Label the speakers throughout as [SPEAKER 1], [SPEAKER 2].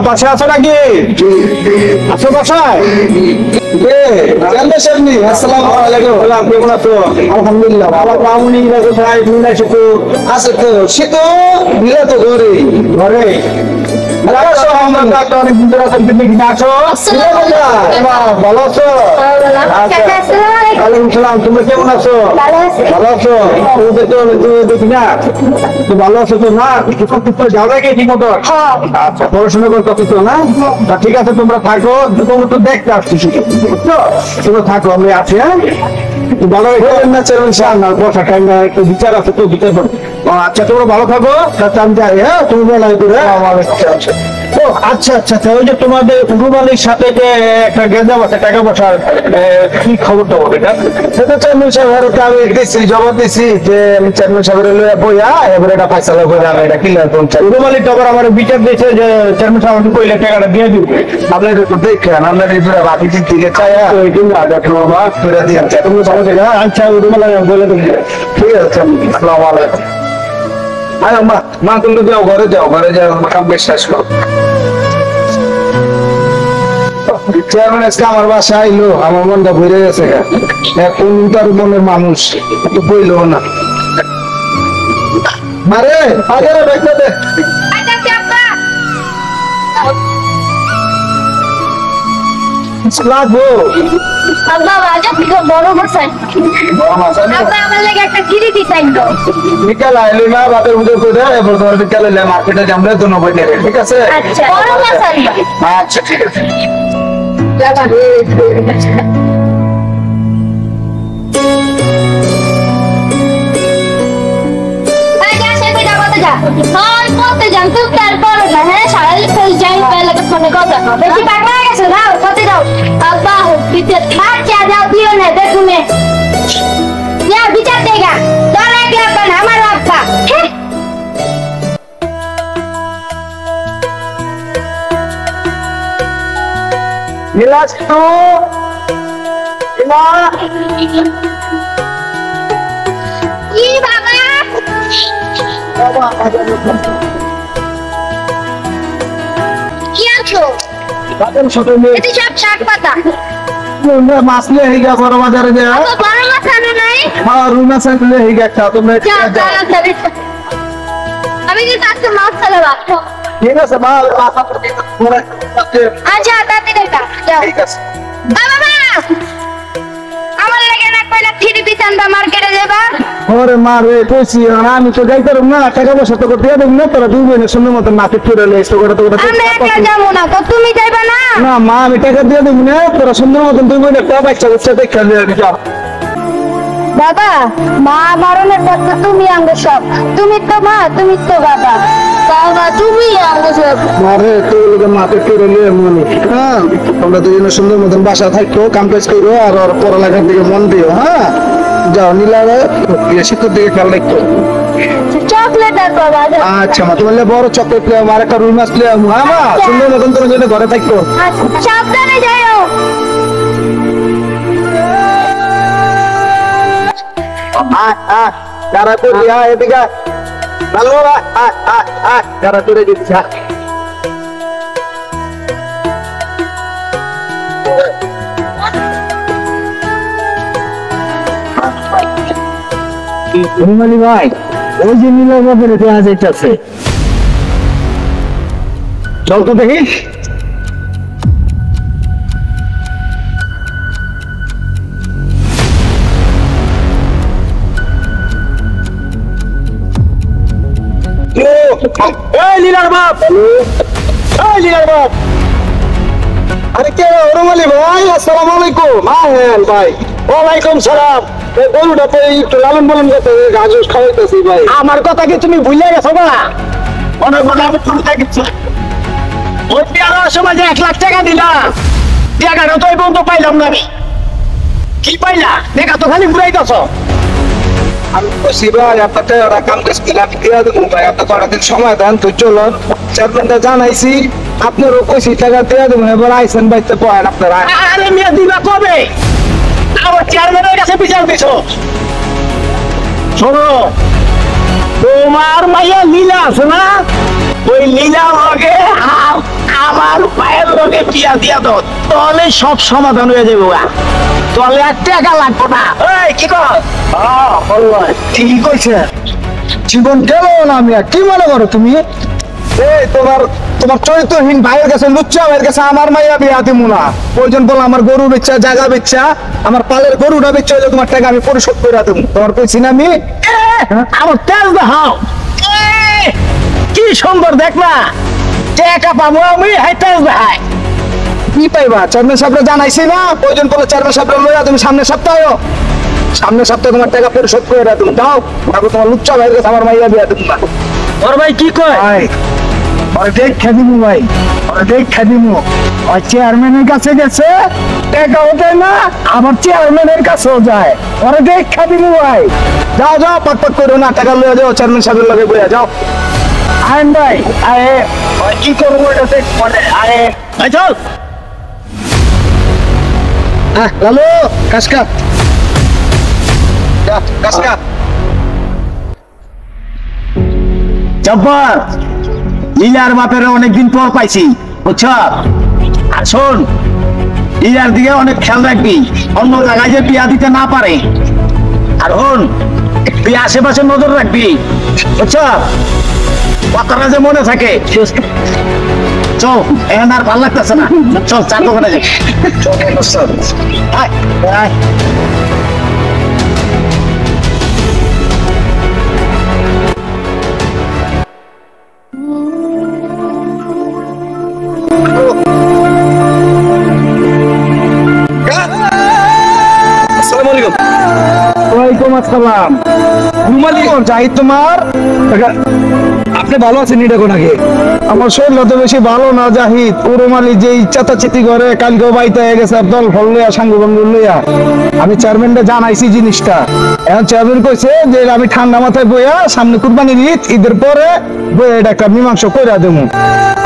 [SPEAKER 1] বাসায় আছো নাকি? আছো বাসায়? আলহামদুলিল্লাহ আছে তো, সে তো দিলে তো ঘরে ঘরে ভালো আছো? ভালো আছো? তুমি কেমন আছো? ভালো আছো? দেখি না ভালো আছো তো? না যাও নাকি ঠিক মতো? আচ্ছা, পড়াশোনা করতে তো না? ঠিক আছে, তোমরা থাকো, তোমরা তো দেখতে আসছি বুঝছো? তোমরা থাকো, আমি আছি। হ্যাঁ, ভালো না বসা টাইম একটু বিচার আছে তো, বিচার করো। আচ্ছা, তোমরা ভালো থাকো, আমি যাই। হ্যাঁ, তুমি বলো। ও আচ্ছা আচ্ছা আচ্ছা, ওই যে তোমাদের রুমালির সাথে যে একটা গেঁজাম আছে টাকা পয়সার, কি খবরটা বলে? সেটা চেয়ারম্যান সাহেবের আমি দিচ্ছি, জমা দিচ্ছি যে আমি চেয়ারম্যান সাহেবের বইয়া এবার এটা ফাইসালা করে আমি এটা কিনলাম। রুমালির টাকার আমার বিচার দিয়েছে যে চেয়ারম্যান সাহেব আমাকে কইলে টাকাটা দিয়ে দিব। আপনার একটু দেখেন, আপনার এই বাকি দিকে চাই ওই দিন করে দিয়ে তুমি সমস্যা। আচ্ছা, রুমাল বলে দেবো। ঠিক আছে, আসসালামু আলাইকুম। আরে মা, মা তুমি যাও, ঘরে যাও, ঘরে যাও, কাম বেশ শেষ করো। চেয়ারম্যান আজকে আমার বাসায় আইলো, আমার মনটা ভরে গেছে। এখন তার মনের মানুষ তো বইলো না। মারে আগে দেখতে দে। লাগবো বিকাল আইলো না, বাপের পুজো করে এবার তোমার বিকাল এলে মার্কেটে যাবো তো 90 টাকা। ঠিক আছে? আচ্ছা ঠিক আছে। মাছ নিয়ে গিয়ে বড় বাজারে যে রুনা সাইকেল
[SPEAKER 2] আমি কিন্তু আজকে মাছ ছাড়া রাখবো।
[SPEAKER 1] ঠিক আছে মা,
[SPEAKER 2] আচ্ছা তাতে দেখা ঠিক আছে। বাবা আমার লাগে না কইলা থ্রি পিস আনবা মার্কেটে যাবা।
[SPEAKER 1] ওরে মা রে, কইছি আমি তো যাইতে পারব না, টাকা পয়সা তো দিয়ে দেব না, তোরা দুই বোনের সুন্দর মতো নাকি ফিরে লে এসে করে তো
[SPEAKER 2] আমরা একা যাবো না, তো তুমি যাইবা না?
[SPEAKER 1] না মা, আমি টাকা দিয়ে দেব না, তোরা সুন্দর মতো দুই বোনের টাকা বাচ্চা বাচ্চা দেখে যাও।
[SPEAKER 2] বাবা, মা মারনের পর তো তুমি আঙ্গ সব, তুমি তো মা, তুমি তো বাবা, বাবা তুমি আঙ্গ সব।
[SPEAKER 1] মারে তুই মাকে ফিরে লে মনে। হ্যাঁ, তোমরা দুজনে সুন্দর মতন বাসা থাকতো, কাম কাজ করো আর ওর পড়ালেখার দিকে মন দিও। হ্যাঁ, যাও নীলারে শীতের দিকে খেয়াল রাখতো।
[SPEAKER 2] চকলেট আর বাবা।
[SPEAKER 1] আচ্ছা মা, তোমার বড় চকলেট লে আর একটা রুই মাছ লে। হ্যাঁ মা, সুন্দর মতন তোমার জন্য ঘরে থাকতো।
[SPEAKER 2] সাবধানে যাও।
[SPEAKER 1] cara tu dia etika lalu cara tu dia bisa Rumali bhai, ওই যে নীলা বাপের পেঁয়াজ যাইতেছে, চল তো দেখি। এই লীলার বাপ, এই লীলার বাপ। আরে কে রুমালি ভাই? আসসালামু আলাইকুম। হ্যাঁ ভাই। ওয়ালাইকুম সালাম। গরুটা তো একটু লালন পালন করতে ঘাস খাওয়াইতেছি ভাই। আমার কথা কি তুমি ভুলে গেছো না? অনেক কথা আমি ভুলে গেছি। ওই পেয়ারার সময় যে 1 লাখ টাকা দিলাম, টাকাটা তো এই পর্যন্ত পাইলাম না। কি পাইলা? দেখা তো খালি ঘুরাইতেছ। আমি বলছি ভাই আপনাকে ওরা কাম কাজ করে আমি দিয়ে দেবো ভাই, আপনার কটাদিন সময় দেন তো চলুন। চেয়ারম্যানটা জানাইছি, আপনারও কইছি টাকা দিয়ে দেবো, এবার আইসেন বাইতে পয়েন আপনারা। আরে মেয়ে দিবা কবে? আমার চেয়ারম্যানের কাছে বিচার দিছো। শোনো, তোমার মাইয়া লীলা আছে না, ওই লীলা লগে আমার পায়ের লগে বিয়া দিয়া দাও, তাহলে সব সমাধান হয়ে যাবে। তাহলে আর টাকা লাগবে না। এই কি কর? ঠিকই কইছে। জীবন গেল না আমি কি মনে করো তুমি? এই তোমার চরিত্রহীন ভাইয়ের কাছে, লুচ্চা ভাইয়ের কাছে আমার মাইয়া বিয়া দিমু না। প্রয়োজন বলো আমার গরু বেচা, জায়গা বেচা, আমার পালের গরুটা বেচা হইলে তোমার টাকা আমি পরিশোধ করে দেবো। তোমার কইছি না আমি? আমার তেল দেখাও। কি সুন্দর দেখ না, টাকা পাবো আমি, হাই তেল দেখাই। কি পাইবা? চেয়ারম্যান সাহেবরা জানাইছি না, প্রয়োজন পড়লে চেয়ারম্যান সাহেবরা লইয়া তুমি সামনের সপ্তাহে তোমার টাকা পরিশোধ করে তুমি দাও। তারপর তোমার লুচ্চা ভাইয়ের কাছে আমার মাইয়া বিয়া দেবো না। ওর ভাই কি কয়? দেখা দিমু ভাই, দেখা দিমু। ওই চেয়ারম্যানের কাছে গেছে, টাকাও দেয় না, আবার চেয়ারম্যানের কাছেও যায়। ওরা দেখা দিমু ভাই। যাও যাও, পাক করো না, টাকা লইয়া যাও, চেয়ারম্যান সাহেবের লগে বইয়া যাও। আইন ভাই, আরে কি করবো এটা মানে, আরে চল। লালু কাসকা কাসকা জব্বার, লীলার বাপের অনেকদিন পর পাইছি, বুঝছ? আর শোন, লীলার দিকে অনেক খেয়াল রাখবি, অন্য জায়গায় যে বিয়া দিতে না পারে। আর হন, তুই আশেপাশে নজর রাখবি, বুঝছ? কথাটা যে মনে থাকে। চল, এখন আর ভালো লাগতেছে না, চল চার দোকানে যাই। ওয়ালাইকুম আসসালাম। জাহিদ তোমার, আপনি ভালো আছেন? দেখুন আগে আমার শরীর তো বেশি ভালো না জাহিদ। উরুমালি যে চেতাচেতি করে কালকেও বাইতে হয়ে গেছে, দল ফল লইয়া সাঙ্গু বন্ধু লইয়া। আমি চেয়ারম্যানটা জানাইছি জিনিসটা, এখন চেয়ারম্যান কইছে যে আমি ঠান্ডা মাথায় বইয়া সামনে কুরবানির ঈদের পরে বইয়া এটা একটা মীমাংসা কইরা দেবো।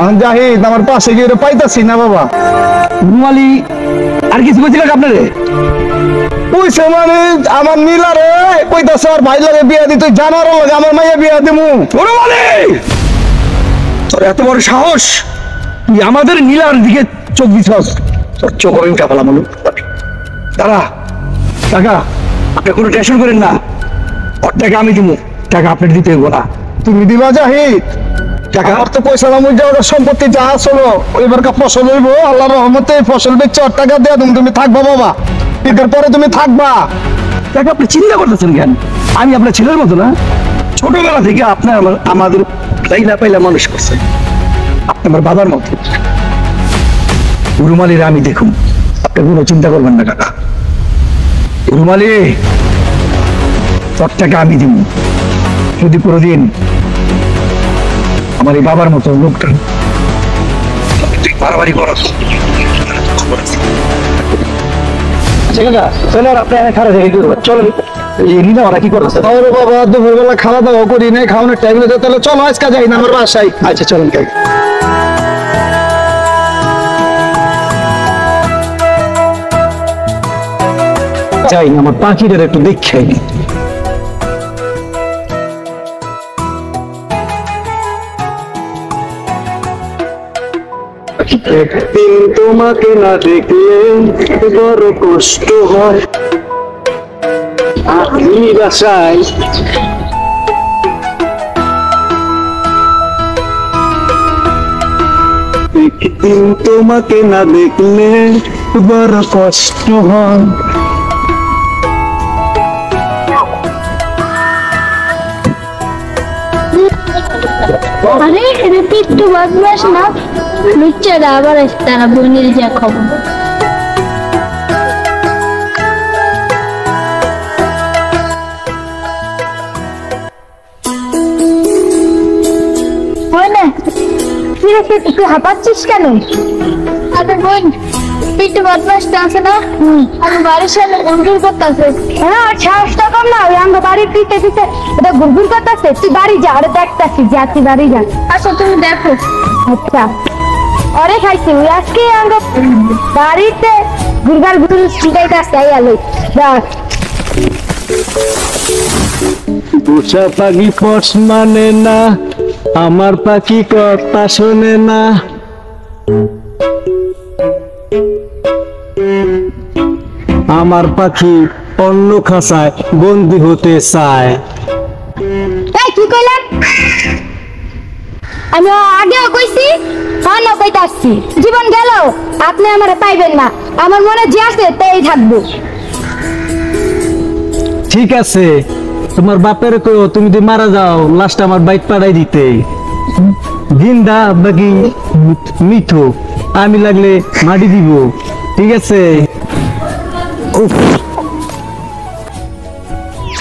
[SPEAKER 1] এখন জাহিদ আমার পাশে গিয়ে পাইতাছি না বাবা। উরুমালি আর কিছু বলছিল আপনারে? কইছে মানে আমার নীলারে কইতাছে আর ভাই লাগে বিয়া দিতে, জানার লাগে আমার মাইয়া বিয়া দিমু। উরুমালি, তোর এত বড় সাহস, তুই আমাদের নীলার দিকে চোখ দিছস? তোর চোখ আমি উঠা ফেলাম। দাঁড়া টাকা, আপনি কোনো টেনশন করেন না, ওর টাকা আমি দিমু, টাকা আপনার দিতে হইব না। তুমি দিবা জাহিদ টাকা? আমার তো পয়সা না, মুজা ওটা সম্পত্তি যা আসলো এবার ফসল হইব, আল্লাহর রহমতে ফসল বেচে ওর টাকা দিয়ে তুমি থাকবা বাবা, ঈদের পরে তুমি থাকবা। টাকা আপনি চিন্তা করতেছেন কেন? আমি আপনার ছেলের মতো না? ছোটবেলা থেকে আপনার আমাদের লাইলা পাইলা মানুষ করছে, আপনি আমার বাবার মতো। উরুমালির আমি দেখুন, আপনি কোনো চিন্তা করবেন না কাকা। উরুমালি, তোর টাকা আমি দিব, যদি কোনোদিন আমার এই বাবার মতো লোকটা তুই বাড়াবাড়ি করস। খাওয়া দাওয়া করি নাই, খাওয়ানোর টাইম হয়েছে, তাহলে চলো আজকে যাই না আমার বাসায়। আচ্ছা চলেন। যাই না, আমার পাখিটার একটু দেখে। একদিন তোমাকে না দেখলে বড় কষ্ট হয়, আমি বাসায় একদিন তোমাকে না দেখলে বড় কষ্ট হয়।
[SPEAKER 2] আরে এটা পিট্টু বদমাস না, লুচ্চারা আবার তারা বোনের যা খবর। হয় না তুই হাঁপাচ্ছিস কেন? আরে বোন, পিট্টু বদমাসটা আছে না, আমি বাড়ির সামনে ঘুরঘুর করতেছে। হ্যাঁ, সাহসটা কম না, ওই আমার বাড়ির পিঠে পিঠে এটা ঘুরঘুর করতেছে। তুই বাড়ি যা, আরে দেখতাছি যা, তুই বাড়ি যা। আচ্ছা তুমি দেখো। আচ্ছা অরে খাইছি ওই আজকে আমরা বাড়িতে ঘুরঘার ঘুরঘুর শিখাইতেছে। আইয়ালো দেখ
[SPEAKER 1] পোষা পাখি পশ মানে না, আমার পাখি কথা শোনে না। আমার পাখি অন্য খাঁচায় বন্দি হতে চায়।
[SPEAKER 2] এই কি কইলেন? আমি আগেও কইছি, না কইতে আসছি, জীবন গেল আপনি আমারে পাইবেন না। আমার মনে যে আছে তাই থাকবো।
[SPEAKER 1] ঠিক আছে, তোমার বাপের কইও তুমি যদি মারা যাও লাস্ট আমার বাইক পাড়াই দিতে। জিন্দা বাকি মিঠো, আমি লাগলে মাটি দিব। ঠিক আছে? উফ,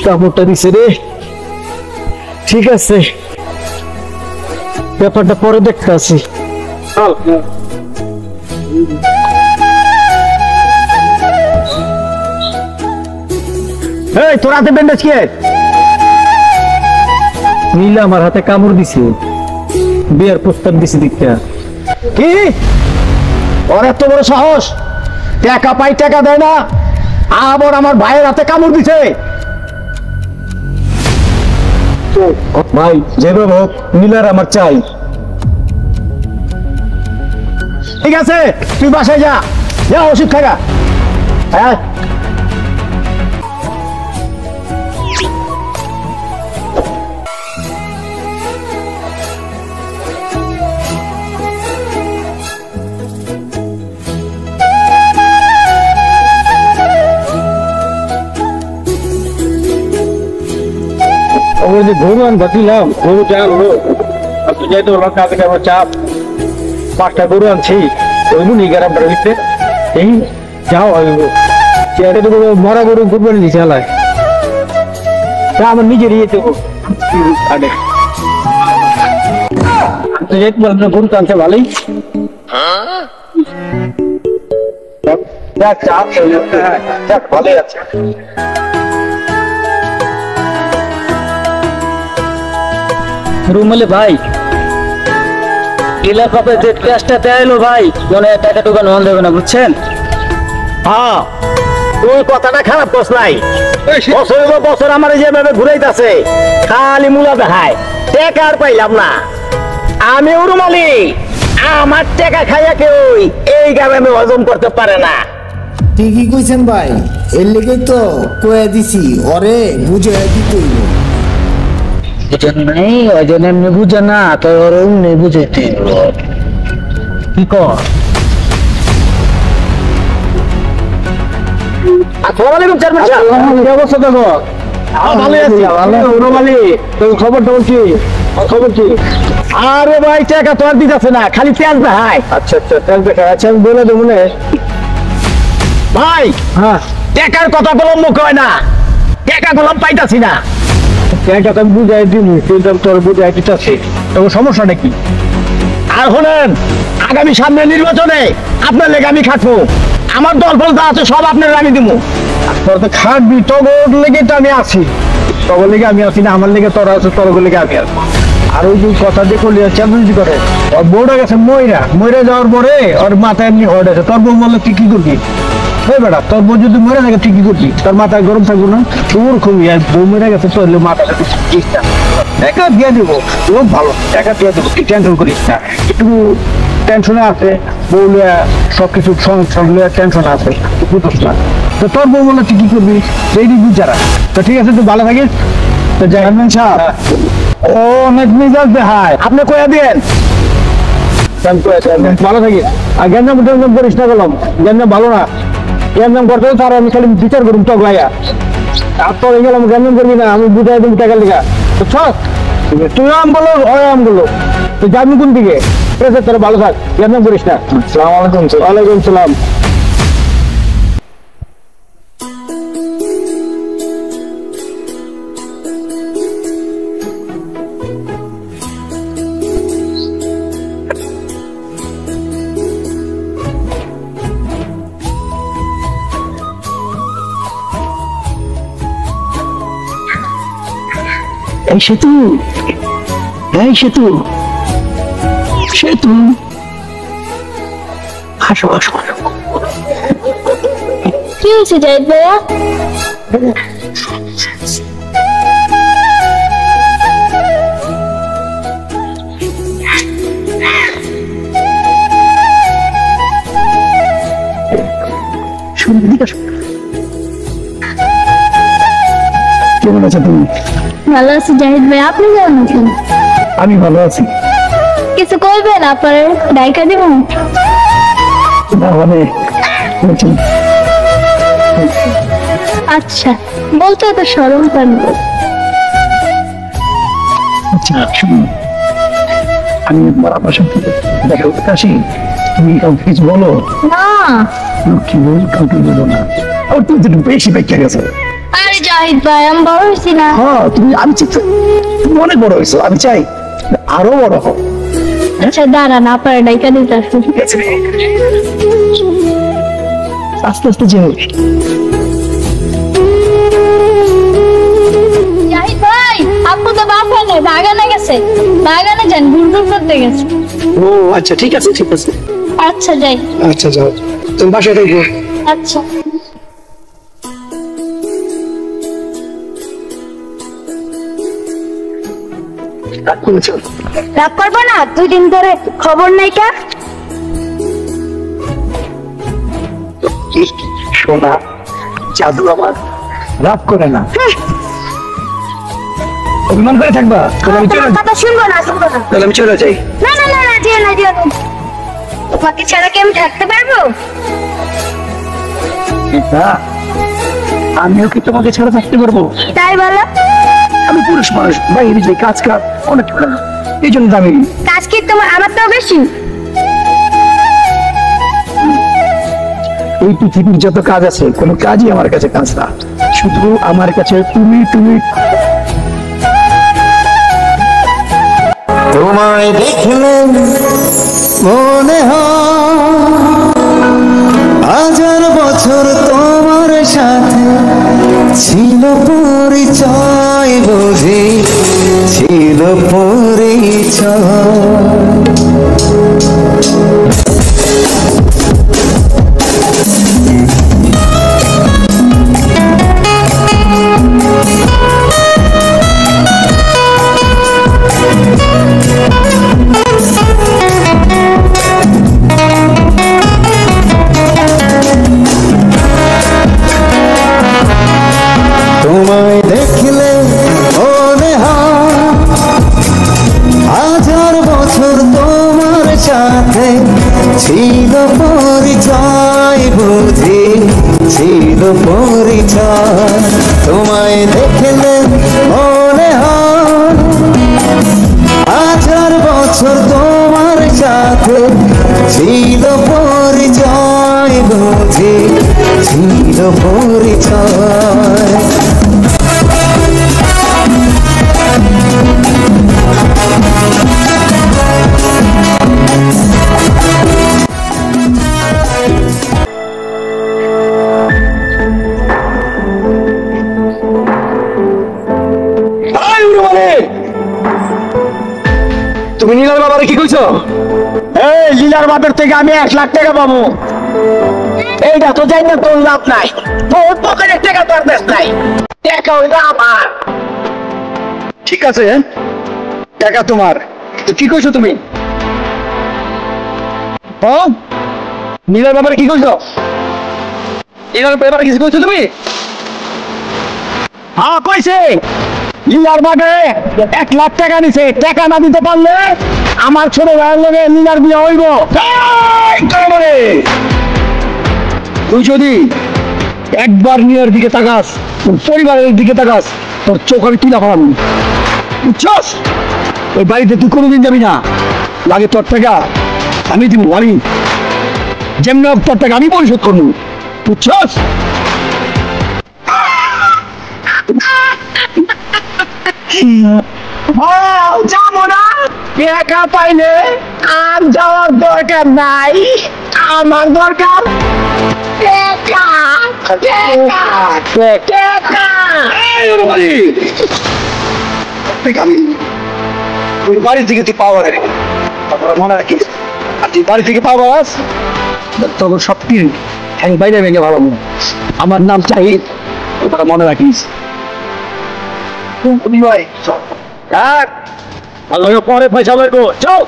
[SPEAKER 1] কাপড়টা দিছে রে। ঠিক আছে, ব্যাপারটা পরে দেখতে আসি। এই তোর হাতে ব্যান্ডেজ কে? নীলা আমার হাতে কামড় দিছে, বিয়ের প্রস্তাব দিছে দীক্ষা। কি ওর এত বড় সাহস, টাকা পাই টাকা দেয় না, আবার আমার ভাইয়ের হাতে কামড় দিছে। ভাই যেভাবে হোক নীলার আমার চাই। ঠিক আছে, তুই বাসায় যা, যা ওষুধ খাগা। হ্যাঁ যে ঘুমান বাতিলাম গরু চাল হলো, আপনি যাইতে হলো কাজে আমার চাপ। 5টা গরু আনছি, ওইগুলো নিয়ে গেলাম বাড়িতে। এই যাও চেয়ারে তো মরা গরু কুরবানি দিছে আলায়, আমার নিজের ইয়ে দেবো আগে। যেতে বলেন না, গরু টানছে ভালোই। চাপ ভালোই আছে। রুমালে ভাই ইলা কাপে যে ক্যাশটা দেয়লো ভাই, মনে টাকা টুকা নন দেবে না, বুঝছেন? হ্যাঁ, তুই কথাটা খারাপ করছ নাই। বছর বছর আমার যেভাবে ঘুরাইতেছে খালি মুলা দেখায়, টাকা আর পাইলাম না। আমি রুমালি, আমার টাকা খাইয়া কেউ এই গ্রামে হজম করতে পারে না।
[SPEAKER 3] ঠিকই কইছেন ভাই, এর লেগেই তো কয়ে দিছি ওরে বুঝে দিতে হইব।
[SPEAKER 1] বুঝেন নাই, ওই জন্য এমনি বুঝে না, তো ওর অমনি বুঝাইতে কি কর। আসসালামু আলাইকুম চেয়ারম্যান সাহেব, কি অবস্থা দেখো? ভালো আছি। রুমালি তোর খবর টবর কি? খবর কি? আরে ভাই টাকা তো আর দিতেছে না, খালি তেল দেখায়। আচ্ছা আচ্ছা, তেল দেখায়। আচ্ছা আমি বলে দেবো না ভাই। হ্যাঁ, টাকার কথা বললাম মুখ হয় না, টাকা বললাম পাইতাছি না। টাকা তো আমি বুঝাই দিবি, তোর বুঝাই দিতেছি, তবে সমস্যাটা কি? আর শোনেন, আগামী সামনে নির্বাচনে আপনার লেগে আমি খাটবো, আমার দল ফল যা আছে সব আপনার আমি দিব। তোর তো খাটবি, তোর লেগে তো আমি আছি, তোর লেগে আমি আছি না, আমার লেগে তোরা আছে, তোর লেগে আমি আছি। আর ওই যে কথা দিয়ে করলি চ্যালেঞ্জ করে, ওর বউটা গেছে ময়রা যাওয়ার পরে ওর মাথায় এমনি হয়ে গেছে। তোর বউ বললে তুই কি করবি? হয়ে বেড়া, তোর বউ যদি মরে থাকে তুই কি করবি? তোর মাথায় গরম থাকবো না? তোর খুবই বউ মরে গেছে, তোর মাথাটা টাকা দিয়ে দেবো, খুব ভালো টাকা দিয়ে দেবো, তুই টেনশন করিস না। একটু টেনশনে আছে বউ লিয়া, সবকিছু সংসার লিয়া টেনশন আছে, বুঝোস না। তো তোর বউ বললে তুই কি করবি? এই দিবি যারা। তো ঠিক আছে, তুই ভালো থাকিস। তো চেয়ারম্যান সাহেব ও অনেক মিজাজ দেখায়, আপনি কয়া দিয়েন। ভালো থাকিস, আর গ্যাঞ্জাম ট্যাঞ্জাম করিস না, বললাম গ্যাঞ্জাম ভালো না। গ্যাঞ্জাম করতে তার আমি খালি বিচার করুন তো ভাইয়া। আর তোর গেলাম গ্যাঞ্জাম করবি না, আমি বুঝাই দেবো টাকা লেখা। তুই আম বলো, ওই আম বলো। তো যাবি কোন দিকে? ঠিক আছে, তোরা ভালো থাক, এরকম করিস না। আসসালামু আলাইকুম। ওয়ালাইকুম সালাম।
[SPEAKER 4] এই সেতু, এই সেতু, সেতু, আসো আসো।
[SPEAKER 2] কি হয়েছে জাহিদ ভাইয়া?
[SPEAKER 4] শুনে দিকে আসো। কেমন আছো তুমি?
[SPEAKER 2] ভালো আছি জাহিদ ভাই, আপনি কেমন আছেন?
[SPEAKER 4] আমি ভালো আছি।
[SPEAKER 2] কিছু করবেন আপনার ডাইকা দিব?
[SPEAKER 4] না মানে
[SPEAKER 2] আচ্ছা, বলতে তো সরম কেন?
[SPEAKER 4] আচ্ছা শুনুন, আমি তোমার আপনার সাথে দেখা করতে আসি, তুমি কাউকে কিছু বলো
[SPEAKER 2] না।
[SPEAKER 4] কি বল, কাউকে বলো না। আর তুমি তো বেশি বেঁচে গেছো।
[SPEAKER 2] আরে জাহিদ ভাই, আমি বড় হয়েছি না?
[SPEAKER 4] হ্যাঁ তুমি, আমি তুমি অনেক বড় হয়েছো, আমি চাই আরো বড় হও।
[SPEAKER 2] আচ্ছা দাঁড়ান, আপনার ডাইকা দিতে আসুন।
[SPEAKER 4] ঠিক আছে, আস্তে আস্তে যেও।
[SPEAKER 2] জাহিদ ভাই, আপু তো বাগানে বাগানে গেছে, বাগানে যান, ঘুরঘুর করতে গেছে।
[SPEAKER 4] ও আচ্ছা, ঠিক আছে ঠিক আছে।
[SPEAKER 2] আচ্ছা যাই।
[SPEAKER 4] আচ্ছা যাও, তুমি বাসায় থাকবো।
[SPEAKER 2] আচ্ছা। রাগ করবো না, 2 দিন ধরে খবর নাই কা?
[SPEAKER 4] সোনা জাদু আমার, রাগ করে না, অভিমান করে থাকবা? তাহলে আমি চলে যাই।
[SPEAKER 2] কথা শুনবো না, শুনবো না।
[SPEAKER 4] তাহলে আমি চলে যাই।
[SPEAKER 2] না না না না, যেও না যেও না। তোমাকে ছাড়া কি আমি থাকতে পারবো?
[SPEAKER 4] না, আমিও কি তোমাকে ছাড়া থাকতে পারবো?
[SPEAKER 2] তাই বলো।
[SPEAKER 4] আমি পুরুষ মানুষ, বাইরে যাই, কাজ কাজ অনেক, এই জন্য আমি।
[SPEAKER 2] কাজ কি তোমার আমার তো বেশি?
[SPEAKER 4] এই পৃথিবীর যত কাজ আছে, কোনো কাজই আমার কাছে কাজ না, শুধু আমার কাছে তুমি তুমি।
[SPEAKER 3] তোমায় দেখলে মনে হয় 1000 বছর তোমার সাথে ছিল পরিচয়, বুঝি ছিল পরিচয়। তোমায় দেখলে মনে হয় 1000 বছর তোমার সাথে ছিল পরিচয়, বুঝি ছিল পরিচয়। তোমায় দেখলে মনে হয় 1000 বছর তোমার সাথে ছিল পরিচয়, বুঝি ছিল পরিচয়।
[SPEAKER 1] তুমি নীলার বাবারে কি কইছো? এই লীলার বাপের থেকে আমি 1 লাখ টাকা পাবো। এইটা তো জানি না, তোর লাভ নাই, তোর পকেটের টাকা তোর বেশ নাই, টাকা হইলো আমার। ঠিক আছে, টাকা তোমার। তো কি কইছো তুমি? নীলার ব্যাপারে কি কইছো? নীলার ব্যাপারে কিছু কইছো তুমি? হ্যাঁ কইছে, লীলার বাগে 1 লাখ টাকা নিছে, টাকা না দিতে পারলে আমার ছোট ভাইয়ের লগে লীলার বিয়ে হইব। তুই যদি একবার নীলার দিকে তাকাস, তোর পরিবারের দিকে তাকাস, তোর চোখ আমি তুলে ফেলাম, বুঝছস? ওই বাড়িতে তুই কোনোদিন যাবি না।
[SPEAKER 4] লাগে তোর টাকা আমি দিব, আমি যেমন তোর টাকা আমি পরিশোধ করবো, বুঝছস? যাবো না, টাকা পাইলে আর যাওয়ার দরকার নাই, আমার দরকার বাড়ি থেকে তুই পাওয়া মনে রাখিস, তুই বাড়ি থেকে পাওয়া তখন সব কি হ্যাং বাইরে ভেঙে ভালো আমার নাম চাহিদ, ওটা মনে রাখিস। পরে পয়সা বেরবো, চল।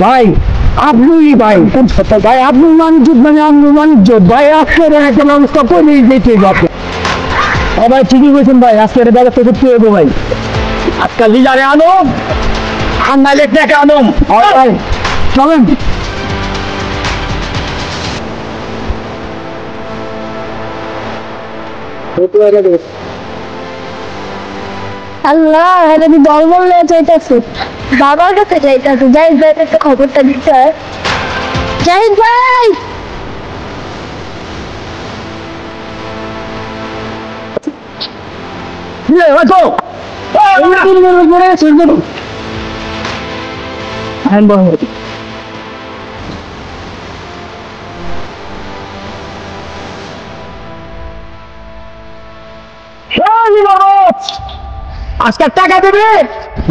[SPEAKER 4] ভাই আপনি ভাই ভাই আপনি মানুষ মানে আপনি মানুষ ভাই আপনার একটা ব্যবস্থা করে দিতে হবে। ভাই ঠিকই বলছেন ভাই, আজকের ব্যবস্থা করতে হবে ভাই। আজকাল লিজারে আনো আর নাইলে টাকা আনো ভাই, চলেন।
[SPEAKER 2] আল্লাহ এটা কি দল বললে চাইতেছে, বাবার কাছে চাইতেছে, জাহিদ ভাই একটা খবরটা দিতে হয়। জাহিদ ভাই
[SPEAKER 4] আজকে টাকা দেবে,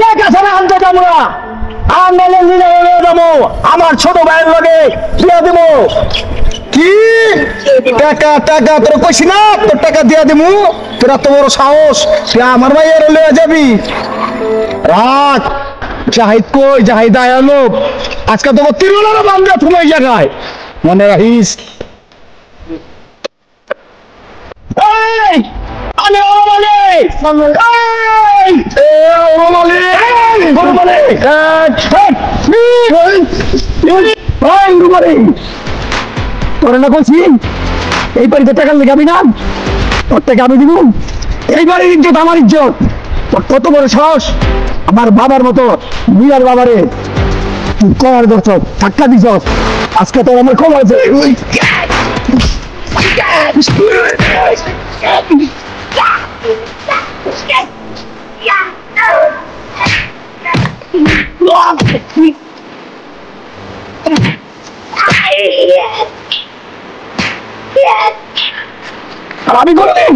[SPEAKER 4] টাকা ছাড়া আনতে যাবো না, আনলে নিলে যাবো আমার ছোট ভাইয়ের লগে দিয়ে দেবো।
[SPEAKER 1] কি টাকা টাকা তোর কইছি না তোর টাকা দিয়া দিমু, তোর এত বড় সাহস, তুই আমার ভাইয়ের লয়ে যাবি? রাখ, জাহিদ কই? জাহিদ আয়ালো আজকে তো তিরুলার বান্ধা তুমি এই জায়গায়, মনে রাখিস।
[SPEAKER 4] আমি তোরে না করছি এই বাড়িতে টাকা লেখাবি না, তোর টাকা আমি দিব। এই বাড়ির ইজ্জত আমার ইজ্জত, তোর কত বড় সাহস আমার বাবার মতো মিয়ার বাবারে তুই করার দরছ ধাক্কা দিছ। আজকে তোর আমার খবর আছে। আর আমি কোনদিন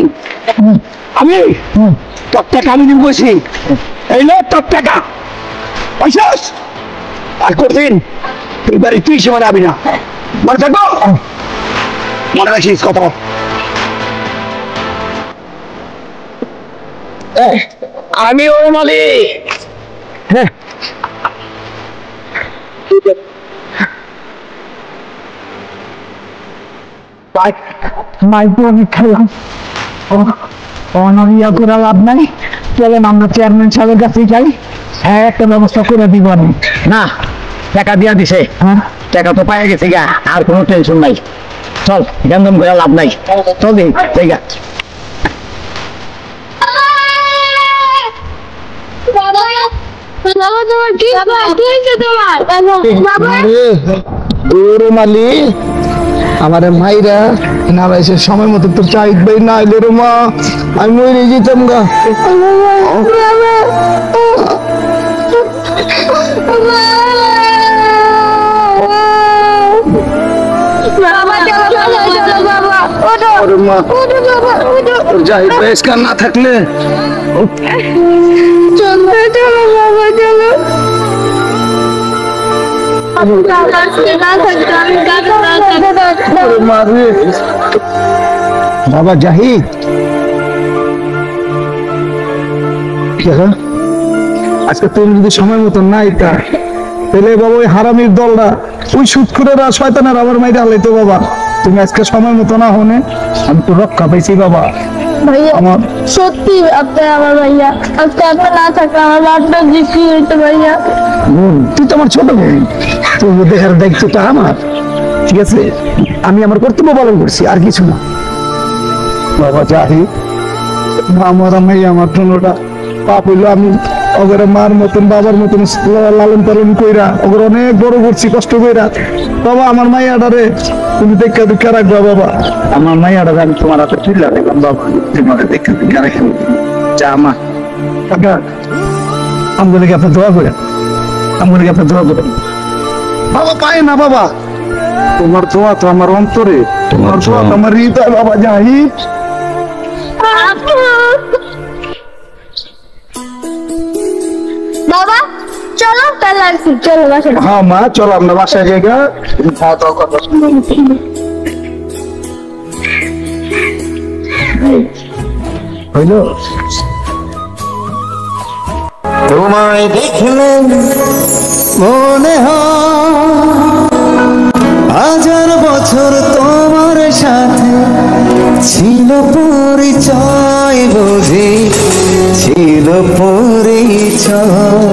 [SPEAKER 4] আমি তোর টাকা আমি দিব বলছি, এই লো তোর টাকা পয়সাস, আর কোনদিন তুই বাড়ি তুই সীমানে আবি না, মনে থাকবো, মনে রাখিস কথা। আমি ওর মালিক। হ্যাঁ মাইকো আমি খেলাম, অনারিয়া করে লাভ নাই, চলেন আমরা চেয়ারম্যান সাহেবের কাছে যাই, হ্যাঁ একটা ব্যবস্থা করে দিব। না টাকা দিয়া দিছে, টাকা তো পাই গেছে গা, আর কোনো টেনশন নাই, চল গেন্দম করে লাভ নাই, চল দিই ঠিক আছে।
[SPEAKER 1] আমার মাইরা না এসে সময় মতো তোর চাহিদ ভাই না এলে রে মা, আমি মরে যেতাম গা। জাহিদ ভাই না থাকলে
[SPEAKER 2] চলো চলো বাবা চলো।
[SPEAKER 1] বাবা জাহিদ আজকে তুমি যদি সময় মতন না এটা তাহলে বাবা ওই হারামির দলরা ওই সুৎখুরেরা শয়তানের আমার মাইরে হালাইতো বাবা। তুমি আজকে সময় মতো না হনে আমি তো রক্ষা পাইছি বাবা।
[SPEAKER 2] ভাইয়া
[SPEAKER 1] আমার
[SPEAKER 2] সত্যি আপনি আমার ভাইয়া, আজকে আপনি না থাকলে আমার বাপটা জিজ্ঞি হইতো ভাইয়া।
[SPEAKER 1] বোন তুই তো আমার ছোট বোন, তোর দেখার দায়িত্বটা আমার।
[SPEAKER 4] ঠিক আছে, আমি আমার কর্তব্য পালন করছি, আর কিছু না।
[SPEAKER 1] বাবা জাহিদ, আমার আমি আমার জন্যটা পাপ হইলো। আমি ওদের মার মতন বাবার মতন লালন পালন কইরা ওদের অনেক বড় করছি কষ্ট কইরা। বাবা আমার মাইয়াটারে তুমি দেখা দেখা রাখবা বাবা। আমার মাইয়াটারে আমি তোমার হাতে তুলে দেখলাম বাবা, তোমার দেখা দেখা রাখি। যা মা কাকা, আমাদের আপনার দোয়া করেন, আমাদের আপনার দোয়া করেন। বাবা পায় না বাবা, তোমার দোয়া তো আমার অন্তরে, তোমার দোয়া তো আমার হৃদয় বাবা জাহিদ।
[SPEAKER 2] বাবা চলো তাহলে আসি, চলো বাসা।
[SPEAKER 1] হ্যাঁ মা চলো আমরা বাসায় জায়গা খাওয়া দাওয়া করবো। হইলো
[SPEAKER 3] তোমায় দেখলে মনে হয় হাজার বছর তোমার সাথে ছিল পরিচয়, বুঝি ছিল পরিচয়।